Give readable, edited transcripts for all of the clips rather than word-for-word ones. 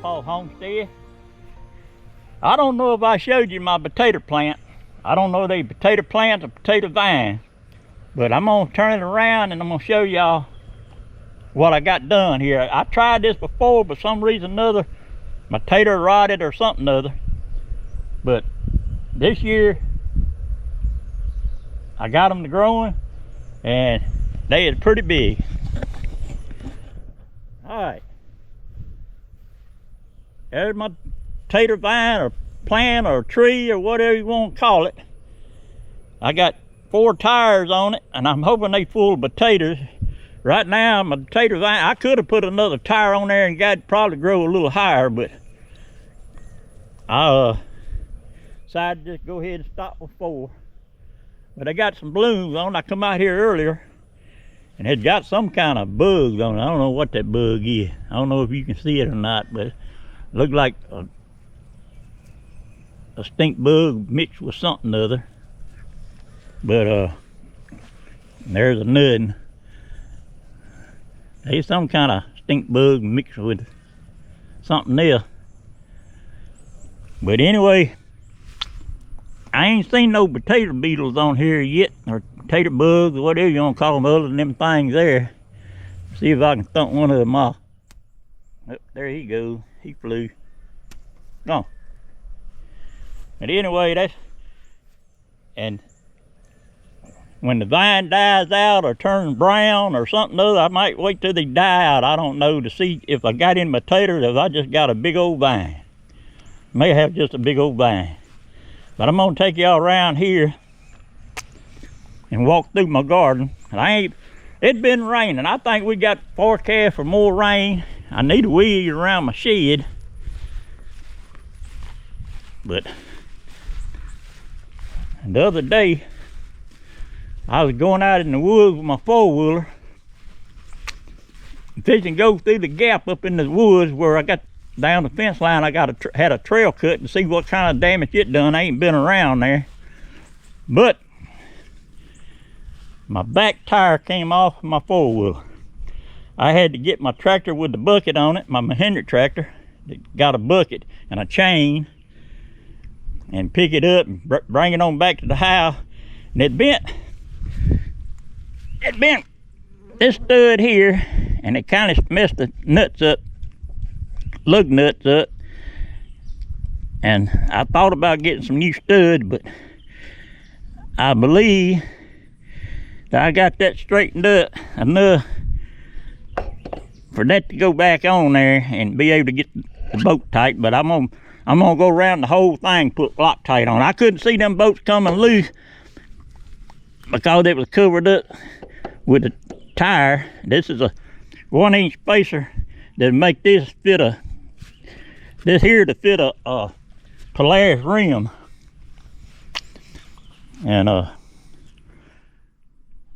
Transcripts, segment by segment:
Pawpaw homestead. I don't know if I showed you my potato plant. I don't know if they potato plants or potato vines, but I'm gonna turn it around and I'm gonna show y'all what I got done here. I tried this before, but some reason or another, my tater rotted or something or other. But this year, I got them to growing, and they is pretty big. All right, there's my tater vine or plant or tree or whatever you want to call it. I got 4 tires on it, and I'm hoping they full of potatoes. Right now, my tater vine, I could have put another tire on there and got it probably grow a little higher, but I decided to just go ahead and stop with 4. But I got some blooms on. I come out here earlier and it got some kind of bugs on it. I don't know what that bug is. I don't know if you can see it or not, but it looked like a stink bug mixed with something other. But there's a nut. There's some kind of stink bug mixed with something else. But anyway, I ain't seen no potato beetles on here yet, or potato bugs, or whatever you want to call them, other than them things there. See if I can thump one of them off. Oh, there he goes. He flew. Go on. But anyway, that's, and when the vine dies out or turns brown or something other, I might wait till they die out. I don't know, to see if I got any potatoes, if I just got a big old vine. May have just a big old vine. But I'm gonna take y'all around here and walk through my garden. And it's been raining. I think we got forecast for more rain. I need a weed around my shed. But the other day, I was going out in the woods with my 4-wheeler, fishing, go through the gap up in the woods where I got down the fence line. I had a trail cut to see what kind of damage it done. I ain't been around there, but my back tire came off my 4-wheeler. I had to get my tractor with the bucket on it, my Mahindra tractor that got a bucket and a chain, and pick it up and bring it on back to the house. And it bent this stud here, and it kind of messed the nuts up, lug nuts up. And I thought about getting some new studs, but I believe that I got that straightened up enough for that to go back on there and be able to get the boat tight. But I'm gonna go around the whole thing, put Loctite on. I couldn't see them boats coming loose because it was covered up with a tire. This is a 1-inch spacer that make this fit this here to fit a Polaris rim. And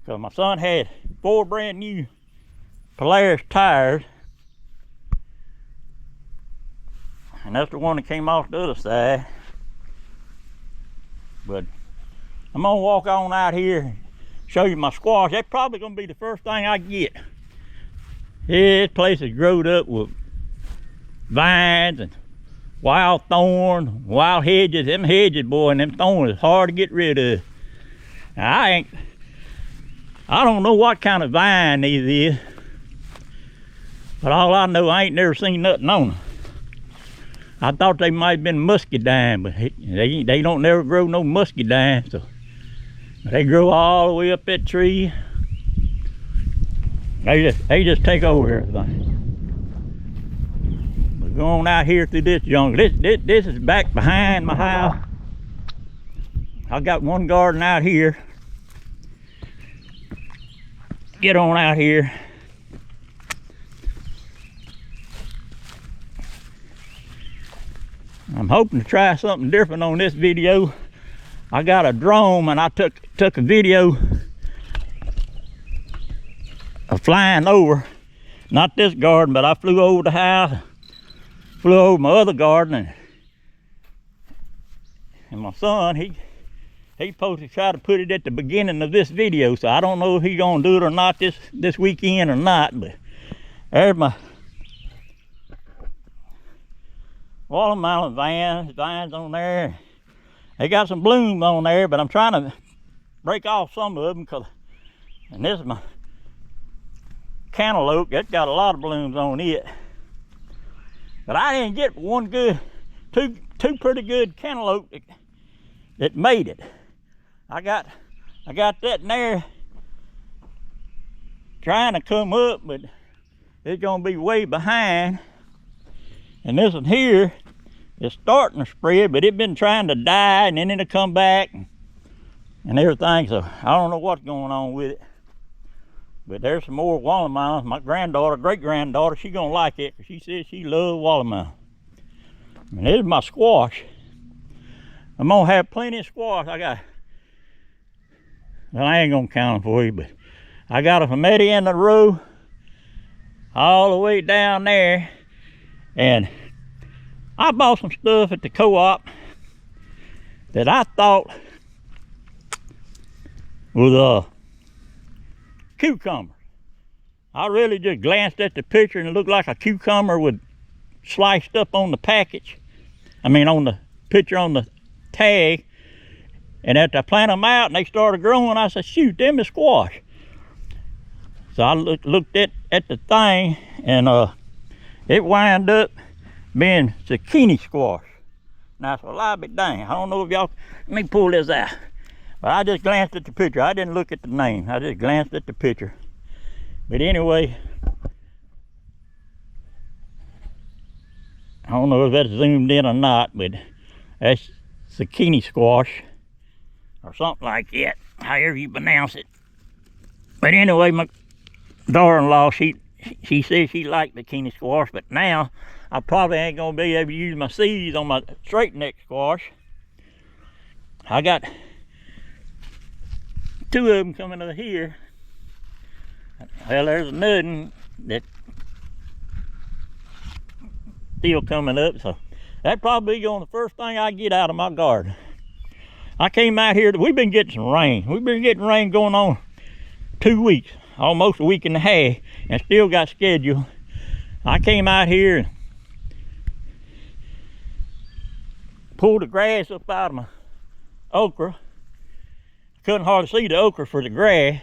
cause my son had 4 brand new Polaris tires, and that's the one that came off the other side. But I'm gonna walk on out here and show you my squash. That's probably gonna be the first thing I get. This place is growed up with vines and wild thorn, wild hedges. Them hedges, boy, and them thorns is hard to get rid of. Now, I don't know what kind of vine these is, but all I know, I ain't never seen nothing on them. I thought they might have been muscadine, but they don't never grow no muscadine. So they grow all the way up that tree. They just take over everything. We're going out here through this jungle. This is back behind my house. I got one garden out here. Get on out here. I'm hoping to try something different on this video. I got a drone and I took a video of flying over, not this garden, but I flew over the house, flew over my other garden, and my son, he supposed to try to put it at the beginning of this video, so I don't know if he's gonna do it or not this weekend or not. But there's watermelon vines on there. They got some blooms on there, but I'm trying to break off some of them, and this is my cantaloupe. That's got a lot of blooms on it. But I didn't get two pretty good cantaloupe that made it. I got that in there trying to come up, but it's gonna be way behind. And this one here is starting to spread, but it's been trying to die, and then it'll come back and everything. So I don't know what's going on with it. But there's some more watermelons. My granddaughter, great-granddaughter, she gonna like it, because she says she loves watermelon. And this is my squash. I'm gonna have plenty of squash. Well, I ain't gonna count them for you, but I got them from Eddie in the row all the way down there. And I bought some stuff at the co-op that I thought was cucumber. I really just glanced at the picture and it looked like a cucumber with sliced up on the package. I mean, on the picture on the tag. And after I planted them out and they started growing, I said, shoot, them is squash. So I looked at the thing, and it wound up being zucchini squash. Now, so I'll be dang. I don't know if y'all, let me pull this out. But I just glanced at the picture. I didn't look at the name. I just glanced at the picture. But anyway, I don't know if that's zoomed in or not, but that's zucchini squash or something like that, however you pronounce it. But anyway, my daughter-in-law, she says she liked zucchini squash, but now I probably ain't gonna be able to use my seeds on my straight neck squash. I got two of them coming over here. Well, there's another one that's still coming up, so that probably be going the first thing I get out of my garden. I came out here, we've been getting some rain. We've been getting rain going on 2 weeks, almost a week and a half, and still got scheduled. I came out here and pulled the grass up out of my okra. Couldn't hardly see the okra for the grass.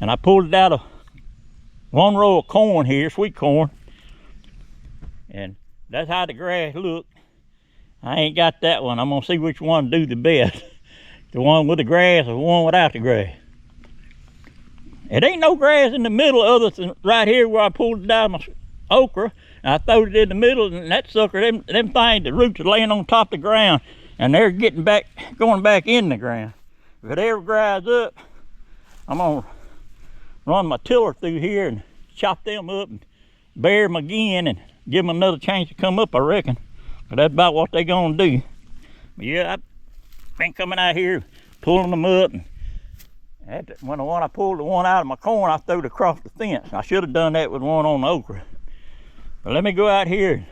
And I pulled it out of one row of corn here, sweet corn. And that's how the grass looked. I ain't got that one. I'm gonna see which one do the best. The one with the grass or the one without the grass. It ain't no grass in the middle other than right here where I pulled it out of my okra. And I throwed it in the middle, and that sucker, them things, the roots are laying on top of the ground, and they're going back in the ground. If it ever dries up, I'm gonna run my tiller through here and chop them up and bury them again and give them another chance to come up, I reckon. But that's about what they're gonna do. But yeah, I've been coming out here, pulling them up. And when I pulled the one out of my corn, I threw it across the fence. I should have done that with one on the okra. But let me go out here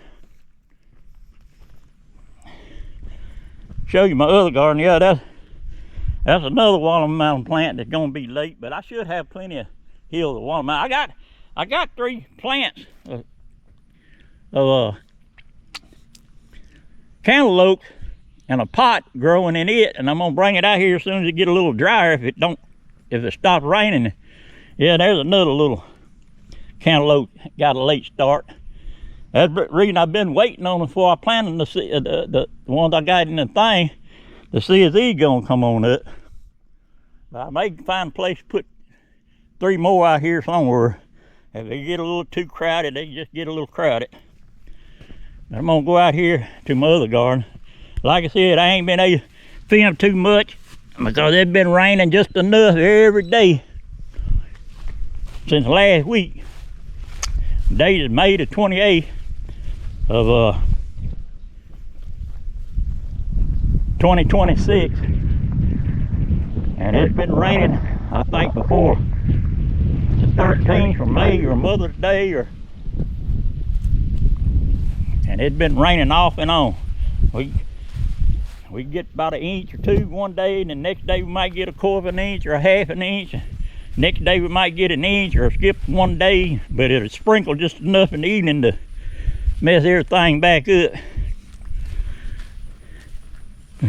and show you my other garden. Yeah, that's another watermelon plant that's gonna be late, but I should have plenty of hills of watermelon. I got 3 plants of cantaloupe and a pot growing in it, and I'm gonna bring it out here as soon as it get a little drier. If it stops raining. Yeah, there's another little cantaloupe got a late start. That's the reason I've been waiting on them before I planted the ones I got in the thing to see if these gonna come on up. But I may find a place to put 3 more out here somewhere. If they get a little too crowded, they just get a little crowded. I'm gonna go out here to my other garden. Like I said, I ain't been able to film too much because it's been raining just enough every day since last week. Today is May the 28th of 2026, and it's been raining, I think, before the 13th or May or Mother's Day, and it's been raining off and on. We get about 1 inch or 2 one day, and the next day we might get 1/4 inch or 1/2 inch. Next day we might get an inch or skip one day, but it'll sprinkle just enough in the evening to mess everything back up.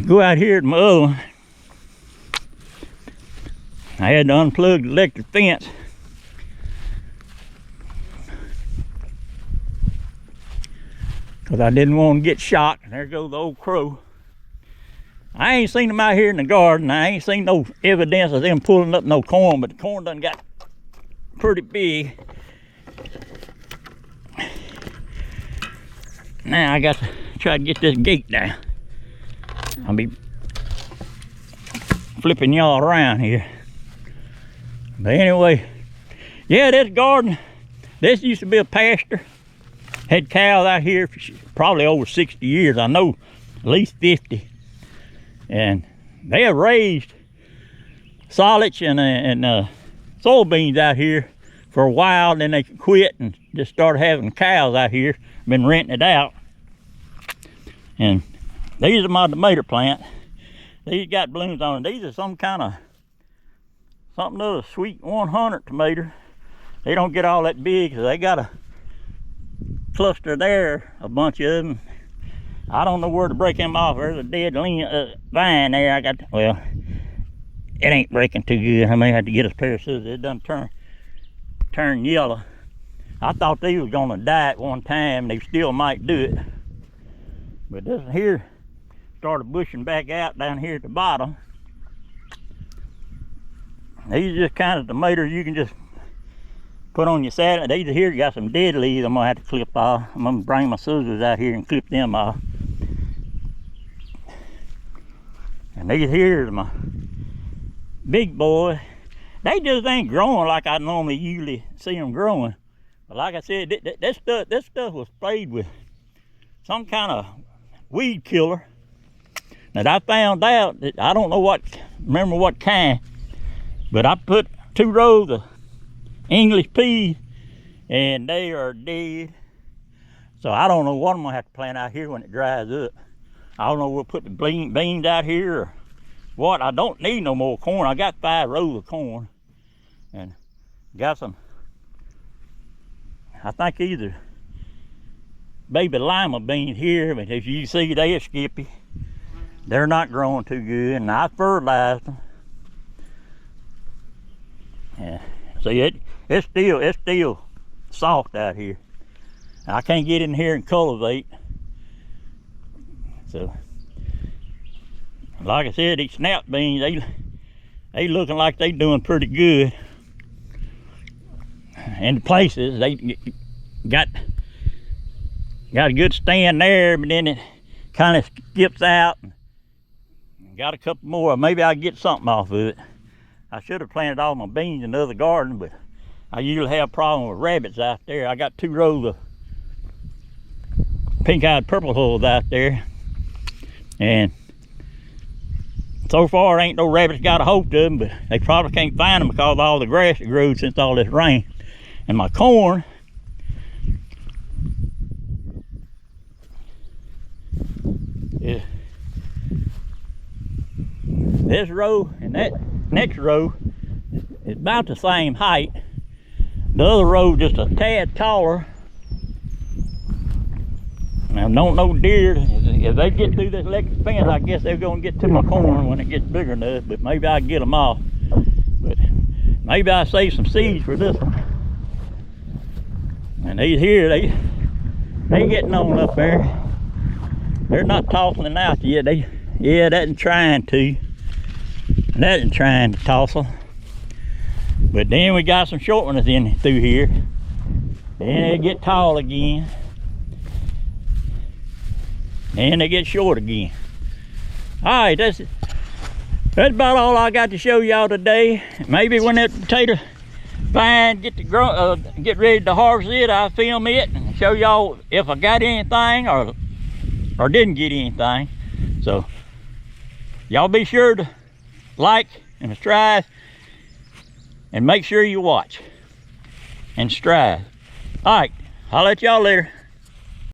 Go out here to my other one. I had to unplug the electric fence. Because I didn't want to get shot. And there goes the old crow. I ain't seen them out here in the garden. I ain't seen no evidence of them pulling up no corn, but the corn done got pretty big. Now I got to try to get this gate down. I'll be flipping y'all around here. But anyway, yeah, this garden, this used to be a pasture. Had cows out here for probably over 60 years. I know at least 50. And they have raised silage and soybeans out here for a while. Then they quit and just started having cows out here. Been renting it out. And these are my tomato plant. These got blooms on them. These are some kind of something other sweet 100 tomatoes. They don't get all that big because they got a cluster there, a bunch of them. I don't know where to break them off. There's a dead vine there. I got, well, it ain't breaking too good. I may have to get a pair of scissors. It done turn yellow. I thought they was gonna die at one time. They still might do it. But this here started bushing back out down here at the bottom. These are just kind of tomatoes you can just put on your salad. These here got some dead leaves I'm gonna have to clip off. I'm gonna bring my scissors out here and clip them off. And these here are my big boys. They just ain't growing like I normally usually see them growing. But like I said, this stuff was sprayed with some kind of weed killer that I found out that I don't know remember what kind, but I put 2 rows of English peas and they are dead. So I don't know what I'm gonna have to plant out here when it dries up. I don't know, we'll put the beans out here or what. I don't need no more corn. I got 5 rows of corn and got some, I think either baby lima beans here, but as you see, they are skippy. They're not growing too good, and I fertilized them. Yeah, see, it's still soft out here. I can't get in here and cultivate. So, like I said, these snap beans, they looking like they doing pretty good. And the places they got a good stand there, but then it kind of skips out. Got a couple more. Maybe I'll get something off of it. I should have planted all my beans in the other garden, but I usually have a problem with rabbits out there. I got 2 rows of pink-eyed purple hulls out there, and so far ain't no rabbits got a hold of them, but they probably can't find them because of all the grass that grew since all this rain. And my corn, yeah, this row and that next row is about the same height. The other row just a tad taller. Now, don't know deer, if they get through this electric fence, I guess they're gonna get to my corn when it gets bigger enough, but maybe I'll get them off. But maybe I'll save some seeds for this one. And these here, they getting on up there. They're not tossing out yet. Yeah, that ain't trying to. That ain't trying to tossle. But then we got some short ones in through here. Then they get tall again. And they get short again. All right, that's about all I got to show y'all today. Maybe when that potato vine get ready to harvest it, I'll film it and show y'all if I got anything or didn't get anything. So y'all be sure to like and subscribe and make sure you watch and strive. All right, I'll let y'all later.